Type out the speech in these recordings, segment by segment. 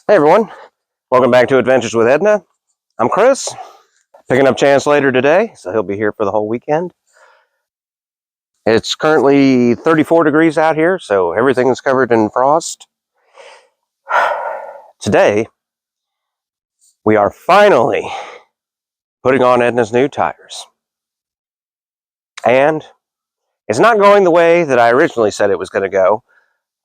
Hey everyone, welcome back to Adventures with Edna. I'm Chris, picking up Chance later today, so he'll be here for the whole weekend. It's currently 34 degrees out here, so everything is covered in frost. Today, we are finally putting on Edna's new tires. And it's not going the way that I originally said it was going to go.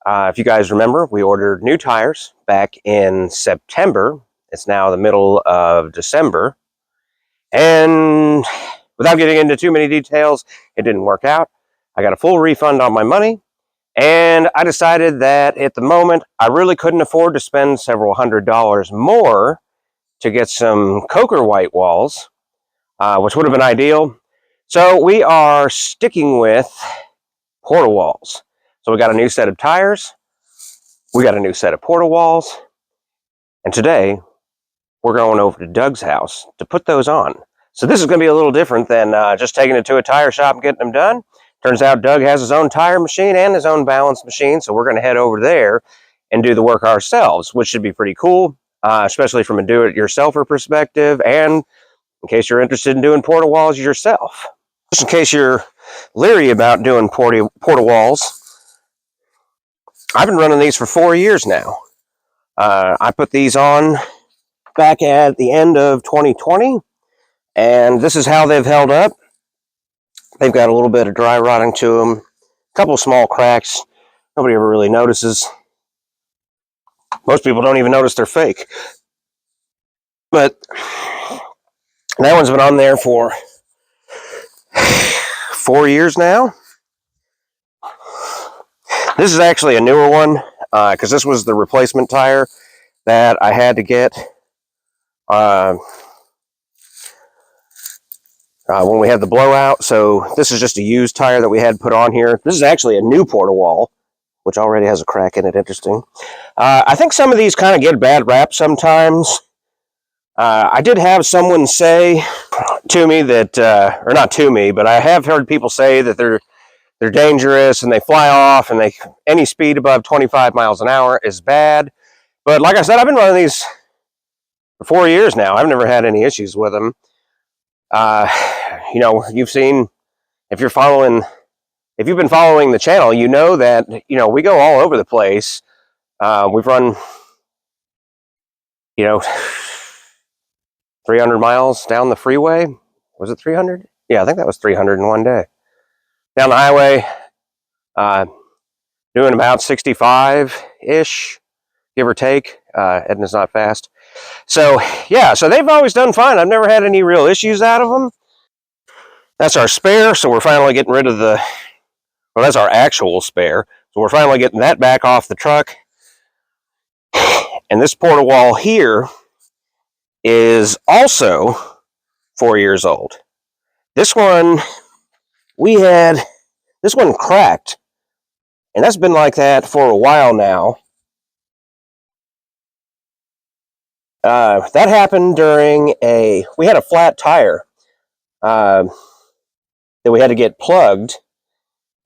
If you guys remember, we ordered new tires back in September. It's now the middle of December. And without getting into too many details, it didn't work out. I got a full refund on my money. And I decided that at the moment, I really couldn't afford to spend several $100s more to get some Coker white walls, which would have been ideal. So we are sticking with Porta-walls. So we got a new set of tires, we got a new set of Porta-walls, and today we're going over to Doug's house to put those on. So this is going to be a little different than just taking it to a tire shop and getting them done. Turns out Doug has his own tire machine and his own balance machine, so we're going to head over there and do the work ourselves, which should be pretty cool, especially from a do-it-yourselfer perspective, and in case you're interested in doing Porta-walls yourself. Just in case you're leery about doing Porta-walls, I've been running these for 4 years now. I put these on back at the end of 2020, and this is how they've held up. They've got a little bit of dry rotting to them, a couple of small cracks. Nobody ever really notices. Most people don't even notice they're fake. But that one's been on there for 4 years now. This is actually a newer one, because this was the replacement tire that I had to get when we had the blowout. So this is just a used tire that we had put on here. This is actually a new Porta-wall, which already has a crack in it. Interesting. I think some of these kind of get bad rap sometimes. I did have someone say to me that, or not to me, but I have heard people say that they're dangerous and they fly off, and any speed above 25 miles an hour is bad. But like I said, I've been running these for 4 years now. I've never had any issues with them. You know, you've seen, if you've been following the channel, you know that, you know, we go all over the place. We've run, 300 miles down the freeway. Was it 300? Yeah, I think that was 300 in one day. Down the highway, doing about 65-ish, give or take. Edna's not fast. So, yeah, so they've always done fine. I've never had any real issues out of them. That's our spare, so we're finally getting rid of well, that's our actual spare. So we're finally getting that back off the truck. And this Porta-wall here is also 4 years old. This one, this one cracked. And that's been like that for a while now. That happened during we had a flat tire that we had to get plugged,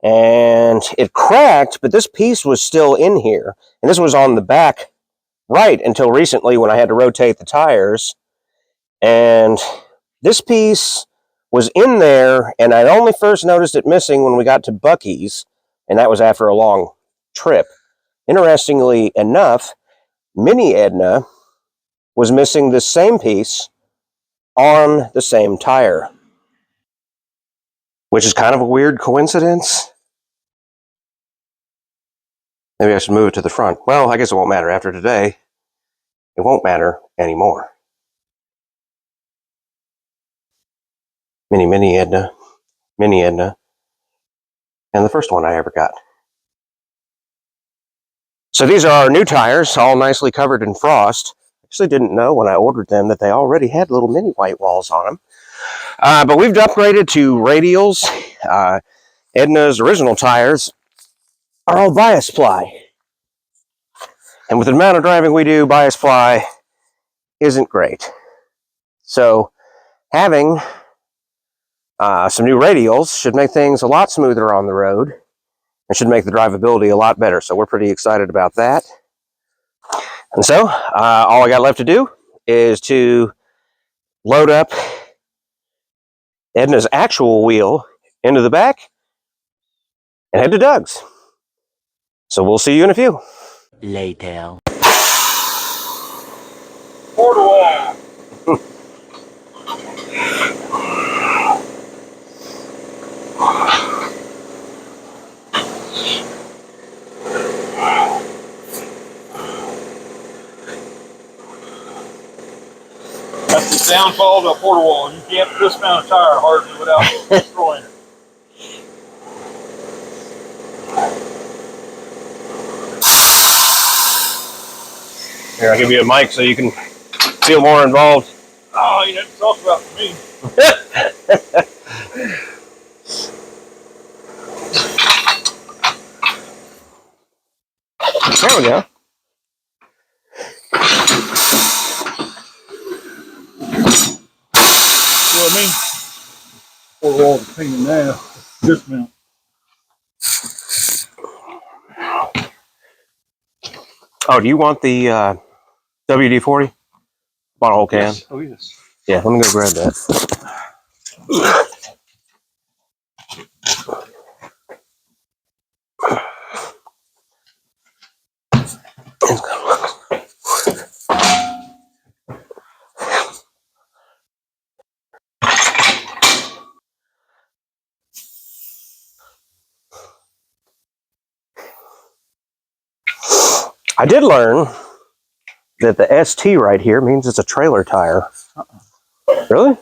and it cracked, but this piece was still in here. And this was on the back right until recently when I had to rotate the tires. And this piece was in there, and I only first noticed it missing when we got to Buc-ee's, and that was after a long trip. Interestingly enough, Mini Edna was missing the same piece on the same tire, which is kind of a weird coincidence. Maybe I should move it to the front. Well, I guess it won't matter after today. It won't matter anymore. Mini Edna, and the first one I ever got. So these are our new tires, all nicely covered in frost. Actually didn't know when I ordered them that they already had little mini white walls on them. But we've upgraded to radials. Edna's original tires are all bias ply. And with the amount of driving we do, bias ply isn't great. So having some new radials should make things a lot smoother on the road and should make the drivability a lot better. So we're pretty excited about that. And so all I got left to do is to load up Edna's actual wheel into the back and head to Doug's. So we'll see you in a few. Later. Porta-wall. That's the downfall of a porta-wall. You can't dismount a tire hardly without destroying it. Here, I'll give you a mic so you can feel more involved. Oh, you didn't talk about me. There we go. What I mean? Porta-wall's a pain in the ass. Dismount. Oh, do you want the WD-40? Bought a whole can. Yes. Oh, yes. Yeah, let me go grab that. I did learn that the ST right here means it's a trailer tire. Really?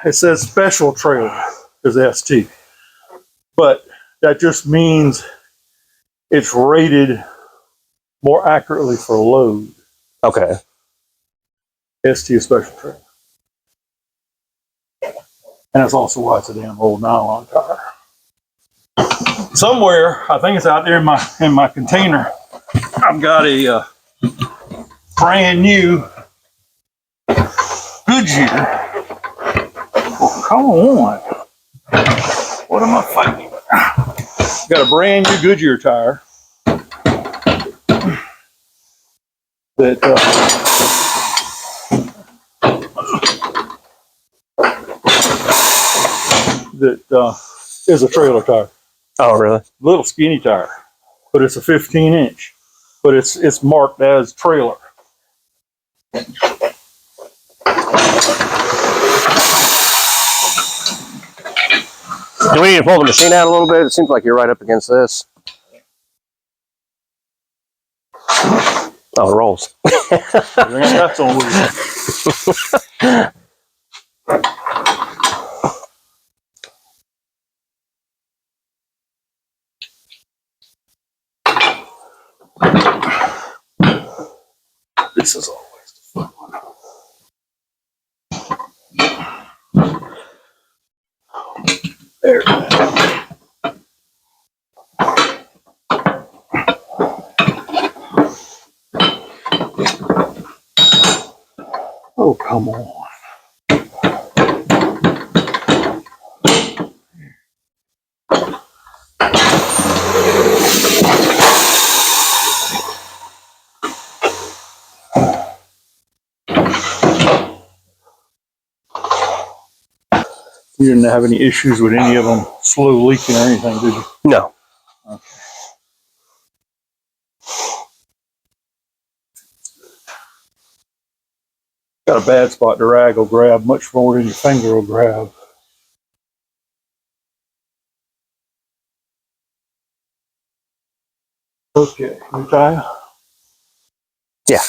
It says special trailer is ST. But that just means it's rated more accurately for load. Okay. ST is special trailer. And that's also why it's a damn old nylon tire. Somewhere, I think it's out there in my container, I've got a brand new Goodyear. Oh, come on. What am I fighting? Got a brand new Goodyear tire that is a trailer tire. Oh, really? Little skinny tire, but it's a 15-inch. But it's marked as trailer. Do we need to pull the machine out a little bit? It seems like you're right up against this. Oh, it rolls. That's on wheels. This is always the fun one. There. Oh, come on. You didn't have any issues with any of them slow leaking or anything, did you? No. Okay. Got a bad spot, the rag will grab much more than your finger will grab. Okay, new tire? Yeah.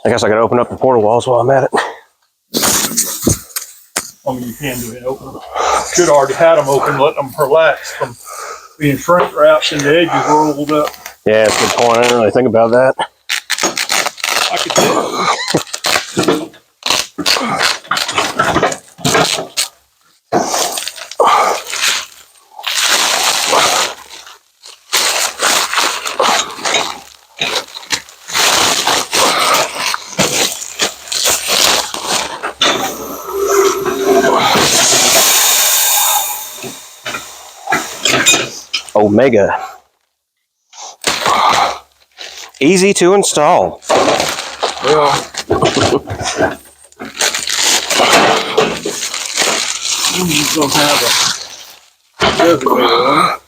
I guess I could open up the porta-walls while I'm at it. I mean, you can do it open. Should have already had them open, let them relax from being shrink wrapped and the edges rolled up. Yeah, that's a good point. I didn't really think about that. I could tell. Omega. Easy to install. Well, he's gonna have a designator on it.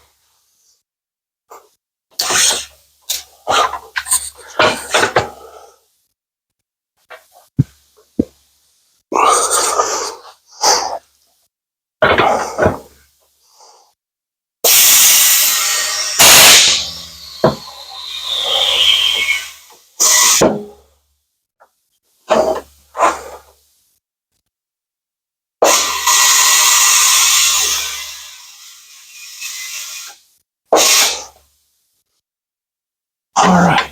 All right.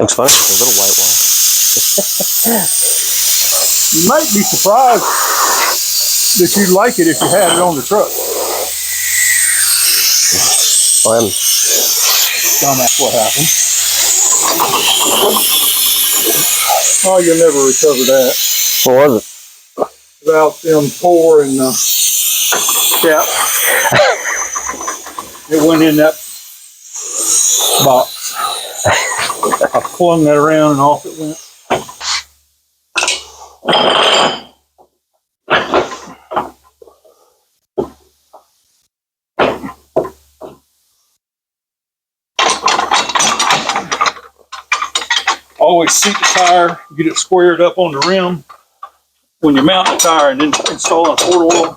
Looks fun. It's a little white wall. You might be surprised that you'd like it if you had it on the truck. Well, That's what happened. Oh, you'll never recover that. what was it? Without them pouring the cap. It went in that box. I flung that around and off it went. Always seat the tire, get it squared up on the rim. When you mount the tire and then install a Porta-wall,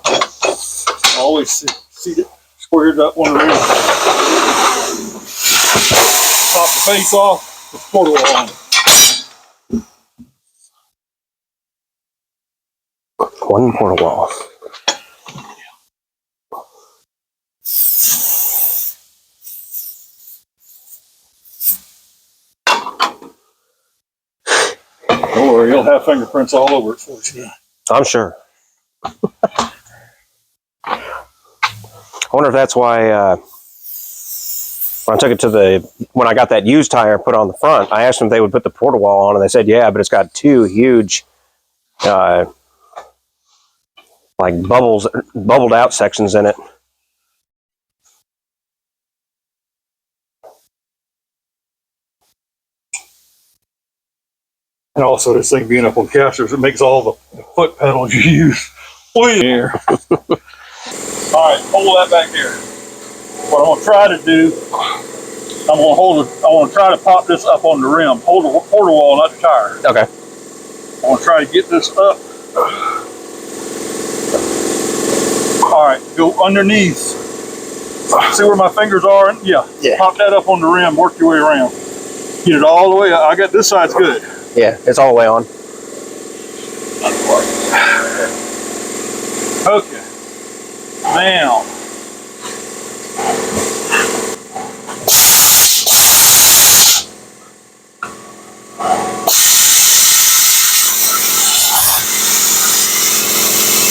always seat it squared up on the rim. Pop the face off, put the Porta-wall on. One porta-wall. Don't worry, he'll have fingerprints all over it for you. I'm sure. I wonder if that's why when I took it to when I got that used tire put on the front, I asked them if they would put the porta-wall on, and they said, yeah, but it's got two huge like bubbled out sections in it. And also this thing being up on casters, it makes all the foot pedals you use way there. All right, hold that back there. What I'm gonna try to do, I want to try to pop this up on the rim. Hold the Porta-wall, not the tire. Okay. I want to try to get this up. All right, go underneath. See where my fingers are? Yeah. Pop that up on the rim, work your way around. Get it all the way up. I got this side's good. Yeah, it's all the way on. Okay. Now.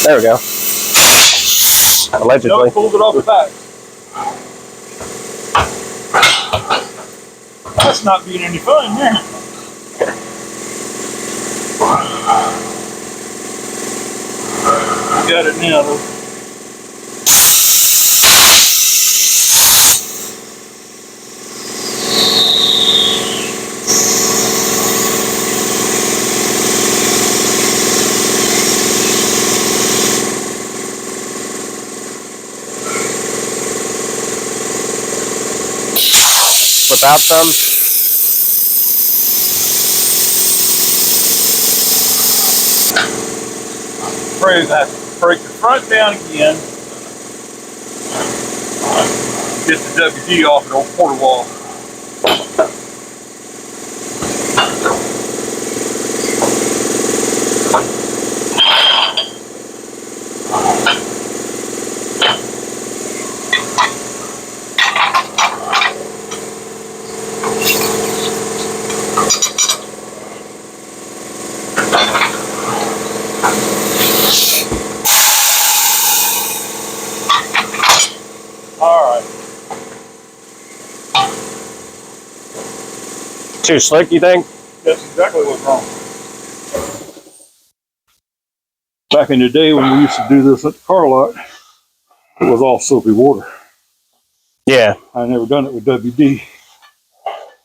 There we go. Allegedly. Nope, pulled it off the back. That's not being any fun there. You got it now though. Without some. Break the front down again. Get the WD off the old Porta-wall. Too slick, you think? That's exactly what's wrong. Back in the day when we used to do this at the car lot, it was all soapy water. Yeah. I've never done it with WD.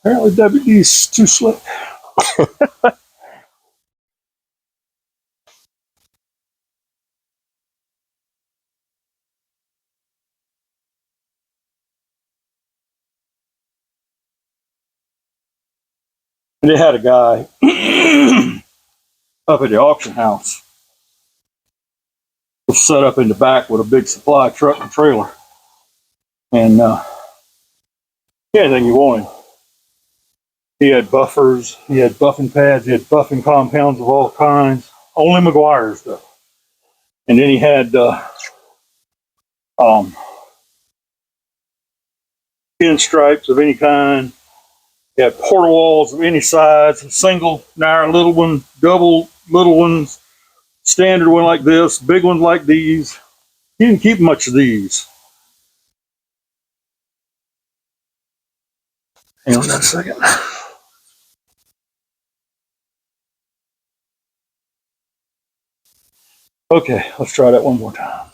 Apparently WD is too slick. And they had a guy up at the auction house, was set up in the back with a big supply truck and trailer. And anything you wanted. He had buffers, he had buffing pads, he had buffing compounds of all kinds, only McGuire's though. And then he had pinstripes of any kind. He had porta-walls of any size, single, narrow, little one, double, little ones, standard one like this, big ones like these. He didn't keep much of these. Hang on a second. Okay, let's try that one more time.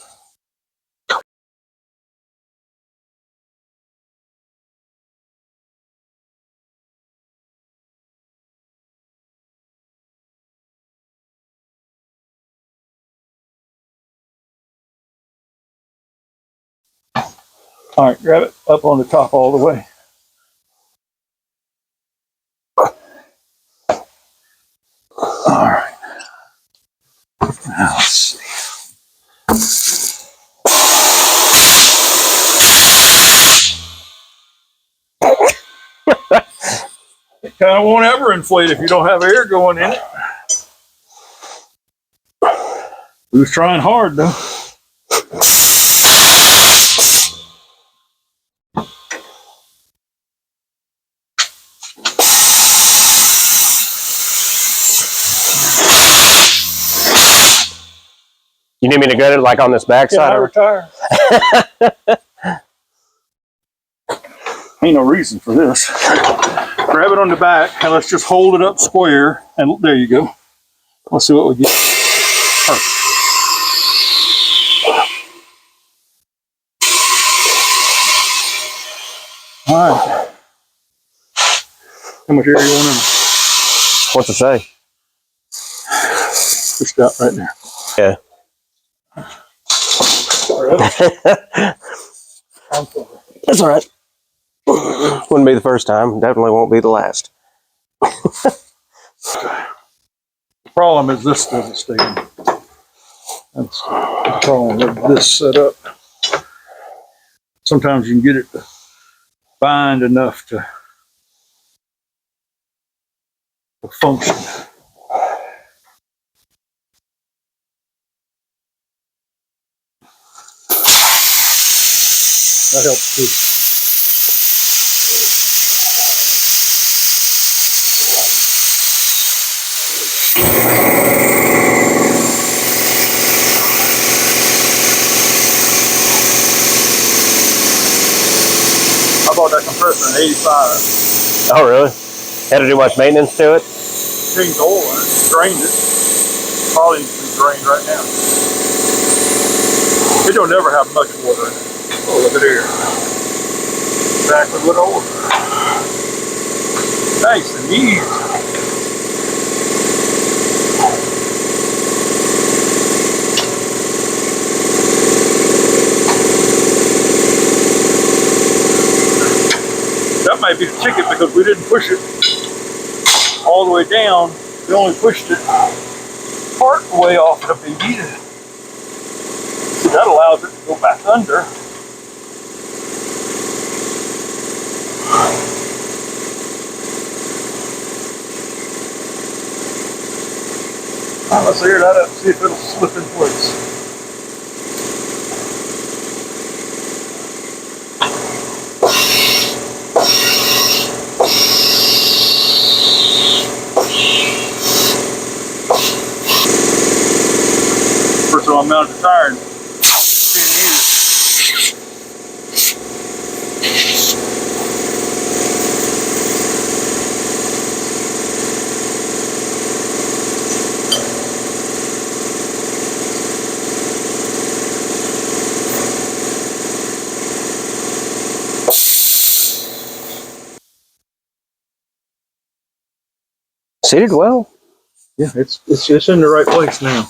All right, grab it up on the top all the way. All right. Now let's see. It kind of won't ever inflate if you don't have air going in it. He was trying hard though. You need me to get it like on this back Can side? I retire? Ain't no reason for this. Grab it on the back and let's just hold it up square. And there you go. Let's see what we get. Perfect. All right. How much air you want in there? What's it say? Just out right there. Yeah. I'm sorry. That's all right. Wouldn't be the first time. Definitely won't be the last. The problem is this doesn't stay in. That's the problem with this setup. Sometimes you can get it to bind enough to function. That helps too. I bought that compressor in '85. Oh, really? Had to do much maintenance to it? Changed the oil in it, drained it. Probably needs to be drained right now. It don't never have much water in it. Oh, look at here. Exactly what I ordered. Nice and easy. That might be the ticket because we didn't push it all the way down. We only pushed it part the way off the BB. So that allows it to go back under. Let's air that up and see if it'll slip in place. First time I mounted the tire in 10 years. Seated well. Yeah, it's in the right place now.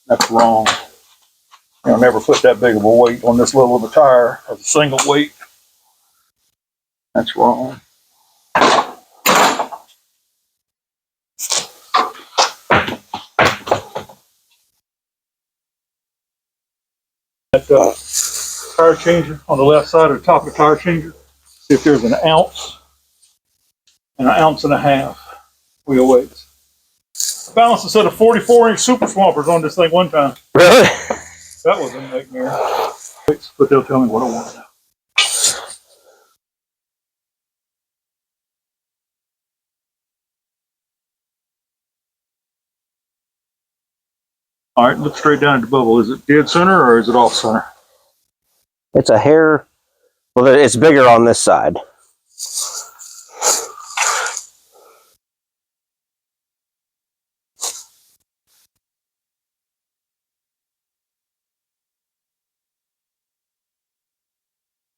That's wrong. I'll never put that big of a weight on this little of a tire as a single weight. That's wrong. That tire changer on the left side of the top of the tire changer, see if there's an ounce and an ounce and a half wheel weights. I balanced a set of 44-inch super swampers on this thing one time. Really? That was a nightmare. But they'll tell me what I want now. All right, look straight down at the bubble. Is it dead center or is it off center? It's a hair. Well, it's bigger on this side.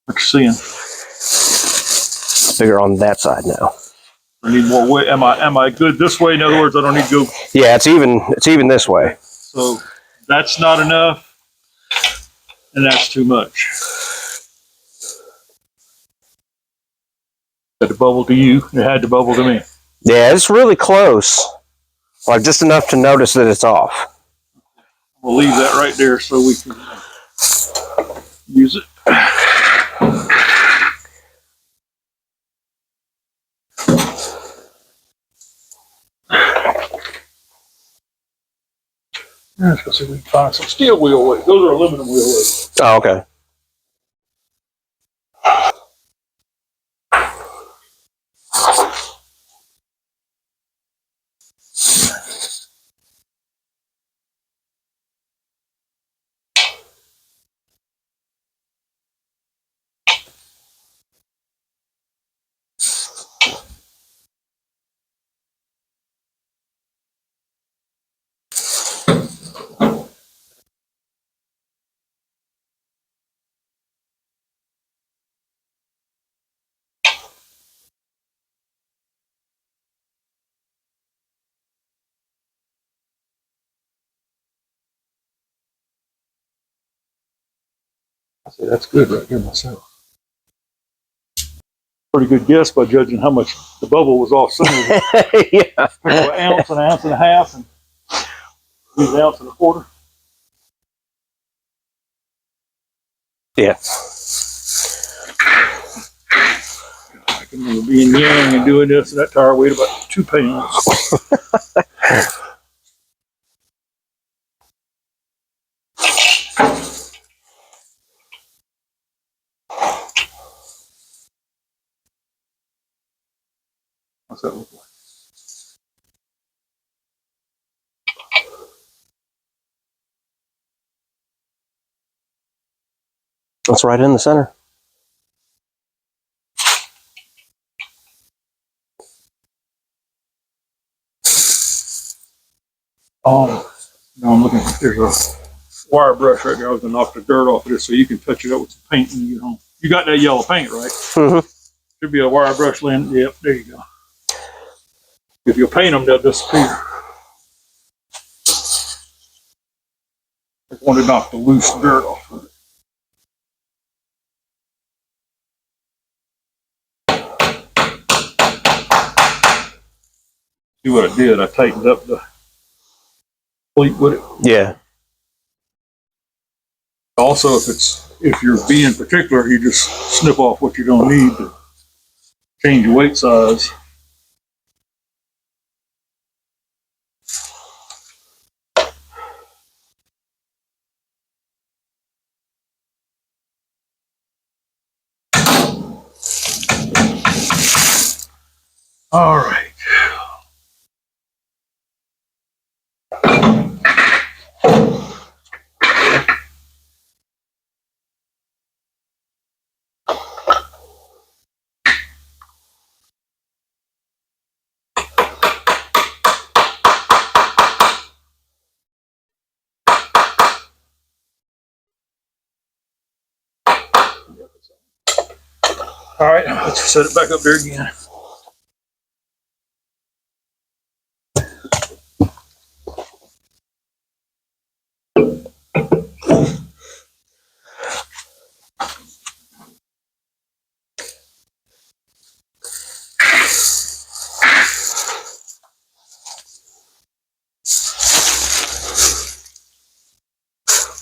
What you seeing? Bigger on that side now. I need more weight. Am I good this way? In other words, I don't need to go. Yeah, it's even this way. So that's not enough, and that's too much. Had to bubble to you. It had to bubble to me. Yeah, it's really close. Like just enough to notice that it's off. We'll leave that right there so we can use it. Let's go see if we can find some steel wheel weight. Those are aluminum wheel weights. Oh, okay. I say that's good right here myself. Pretty good guess by judging how much the bubble was off center. Yeah. An ounce and a half, and use an ounce and a quarter. Yeah. I can remember being young and doing this, and that tire weighed about 2 pounds. What's that look like? That's right in the center. No, I'm looking. There's a wire brush right there. I was going to knock the dirt off of this so you can touch it up with some paint when you get home. You got that yellow paint, right? Mm-hmm. Should be a wire brush laying. Yep, there you go. If you paint them, they'll disappear. I want to knock the loose dirt off of it. See what I did? I tightened up the pleat with it. Yeah. Also, if you're being particular, you just snip off what you don't need to change your weight size. All right. All right, let's set it back up there again.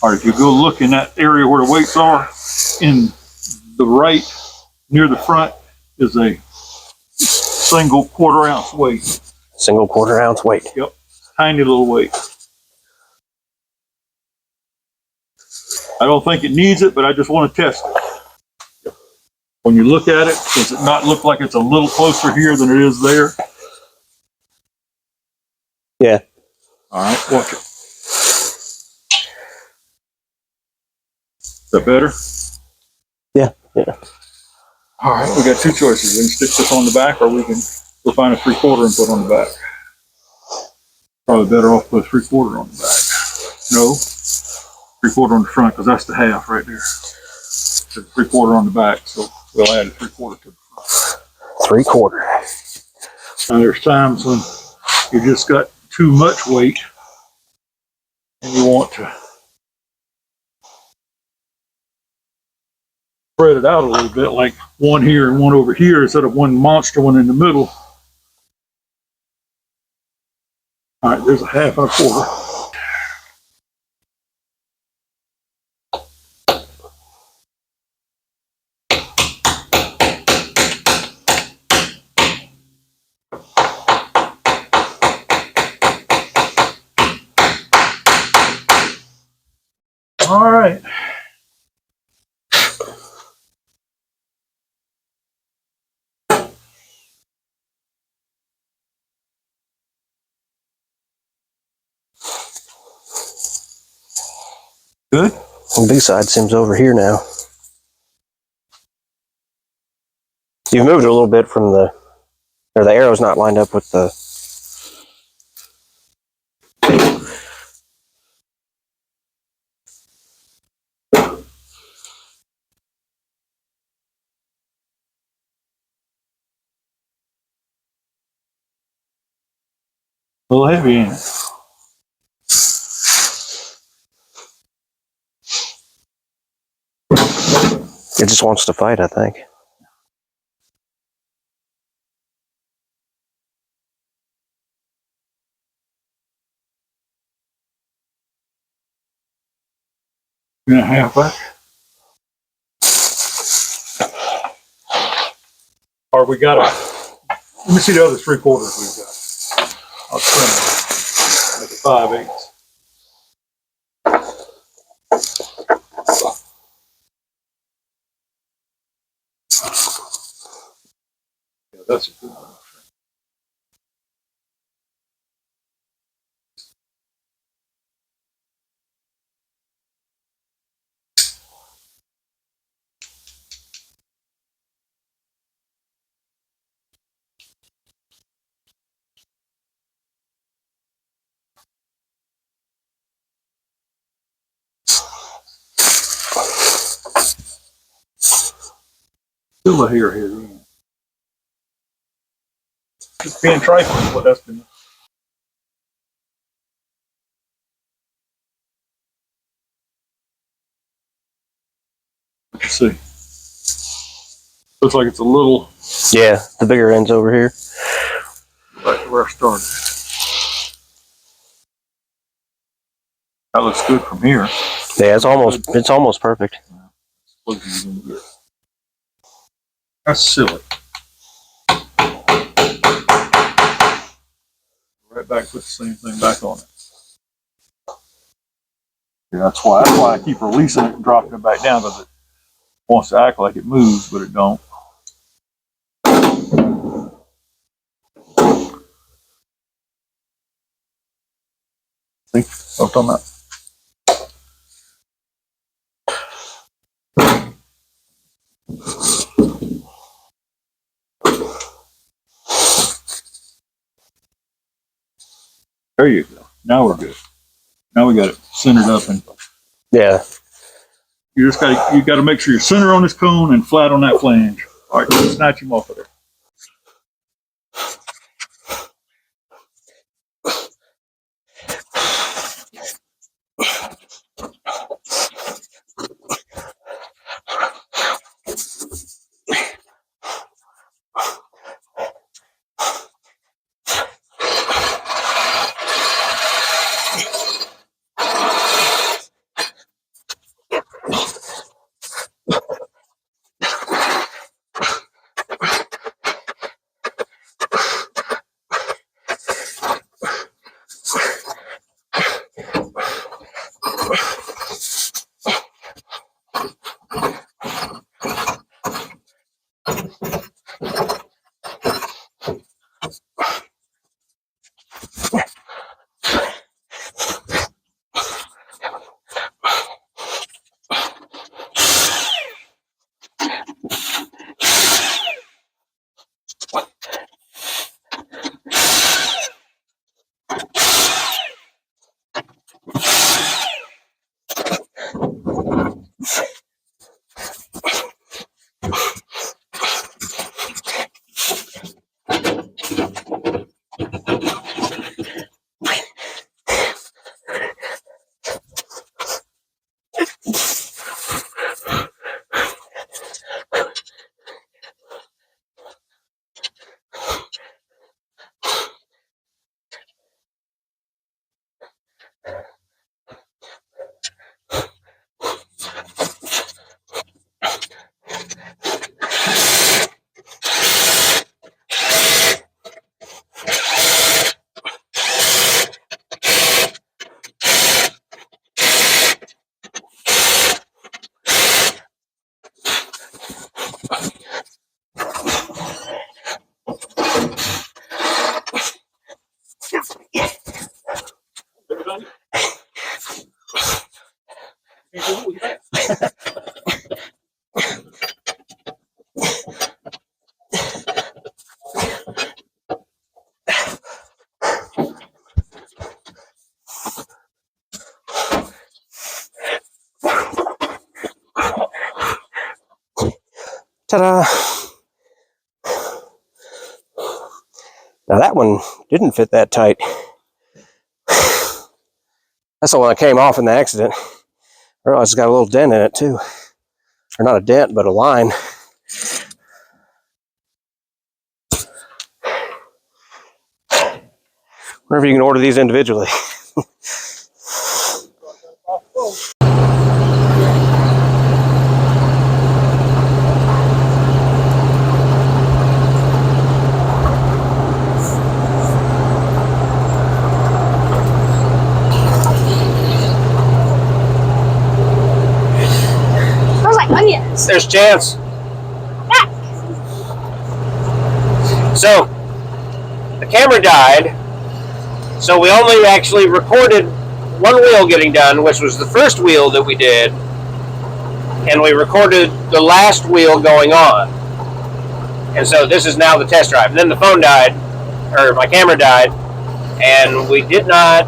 All right, if you go look in that area where the weights are, in the right near the front is a single 1/4 ounce weight. Single 1/4 ounce weight. Yep, tiny little weight. I don't think it needs it, but I just want to test it. When you look at it, does it not look like it's a little closer here than it is there? Yeah. All right, watch it. Is that better? Yeah, yeah. All right, we got two choices. We can stick this on the back, or we can go find a 3/4 and put on the back. Probably better off put a 3/4 on the back. No, 3/4 on the front, because that's the half right there. So 3/4 on the back, so we'll add a 3/4 to the front. 3/4. Now there's times when you just got too much weight and you want to spread it out a little bit, like one here and one over here instead of one monster one in the middle. All right, there's a half and a 1/4. All right. Good. The big side seems over here now. You've moved it a little bit from the, or the arrow's not lined up with the. A little heavy, ain't it? It just wants to fight, I think. And a half back. Or we got let me see the other 3/4 we've got. I'll trim it. Make it 5/8. Yeah, that's a good one. Still a hair here. Just being trifling is what that's been. Let's see. Looks like it's a little. Yeah, the bigger end's over here. Right where I started. That looks good from here. Yeah, it's almost perfect. That's silly. Right back, put the same thing back on it. Yeah, that's why I keep releasing it and dropping it back down, because it wants to act like it moves, but it don't. See what I'm talking about? There you go. Now we're good. Now we got it centered up, and Yeah. you got to make sure you're center on this cone and flat on that flange. All right, snatch him off of there. Ta-da! Now that one didn't fit that tight. That's the one that came off in the accident. I realized it's got a little dent in it too. Or not a dent, but a line. Wonder if you can order these individually. Smells like onions. There's a chance. Back. So, the camera died, so we only actually recorded one wheel getting done, which was the first wheel that we did, and we recorded the last wheel going on. And so this is now the test drive. And then the phone died, or my camera died, and we did not.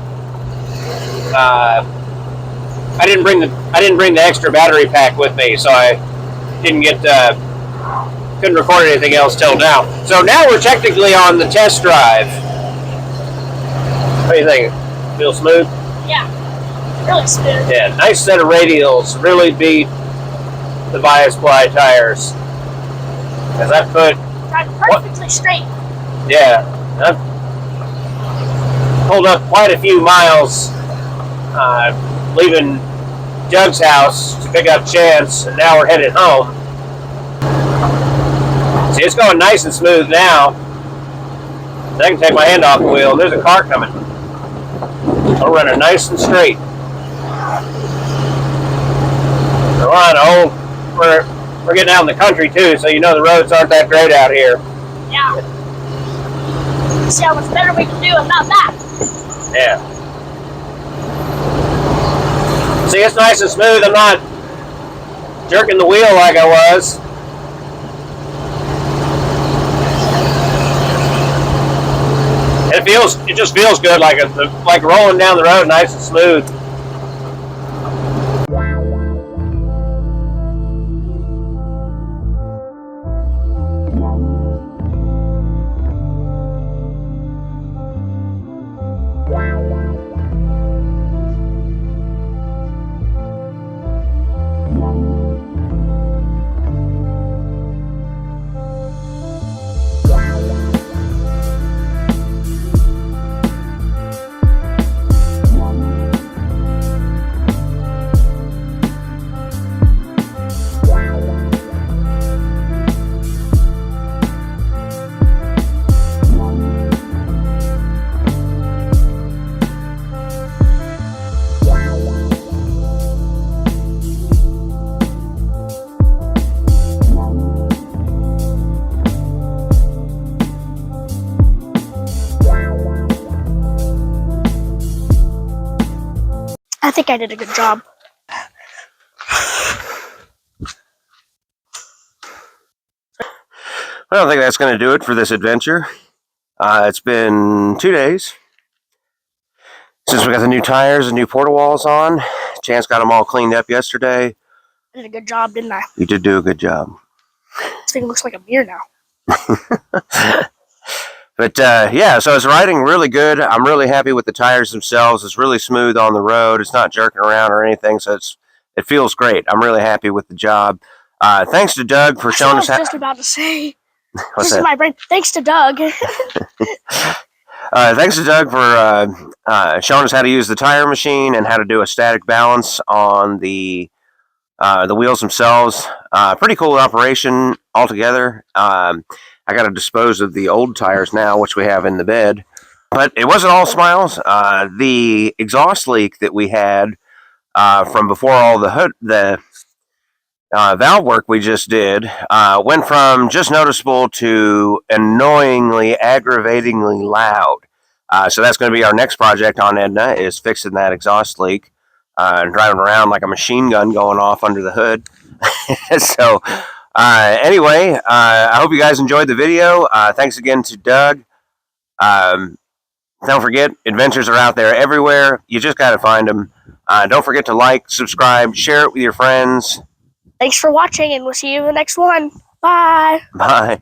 I didn't bring the extra battery pack with me, so I didn't get couldn't record anything else till now. So now we're technically on the test drive. What do you think? Feel smooth? Yeah, really smooth. Yeah, nice set of radials. Really beat the bias ply tires. As I put, Drive perfectly straight. yeah, I've pulled up quite a few miles, leaving Doug's house to pick up Chance, and now we're headed home. See, it's going nice and smooth now. I can take my hand off the wheel. There's a car coming. I'll run it nice and straight. We're getting out in the country too, so you know the roads aren't that great out here. Yeah. See how much better we can do about that. Yeah. See, it's nice and smooth. I'm not jerking the wheel like I was. It just feels good, like rolling down the road, nice and smooth. think I did a good job. I don't think that's going to do it for this adventure. It's been 2 days since we got the new tires and new porta-walls on. Chance got them all cleaned up yesterday. I did a good job, didn't I? You did do a good job. This thing looks like a beer now. But yeah, so it's riding really good. I'm really happy with the tires themselves. It's really smooth on the road. It's not jerking around or anything, so it feels great. I'm really happy with the job. Thanks to Doug for showing us how. I was just about to say. What's This that? is my brain. Thanks to Doug. Thanks to Doug for showing us how to use the tire machine and how to do a static balance on the wheels themselves. Pretty cool operation altogether. I got to dispose of the old tires now, which we have in the bed. But it wasn't all smiles. The exhaust leak that we had from before all the valve work we just did went from just noticeable to annoyingly, aggravatingly loud. So that's going to be our next project on Edna, is fixing that exhaust leak. Driving around like a machine gun going off under the hood. So anyway, I hope you guys enjoyed the video. Thanks again to Doug. Don't forget, adventures are out there everywhere. You just got to find them. Don't forget to like, subscribe, share it with your friends. Thanks for watching, and we'll see you in the next one. Bye. Bye.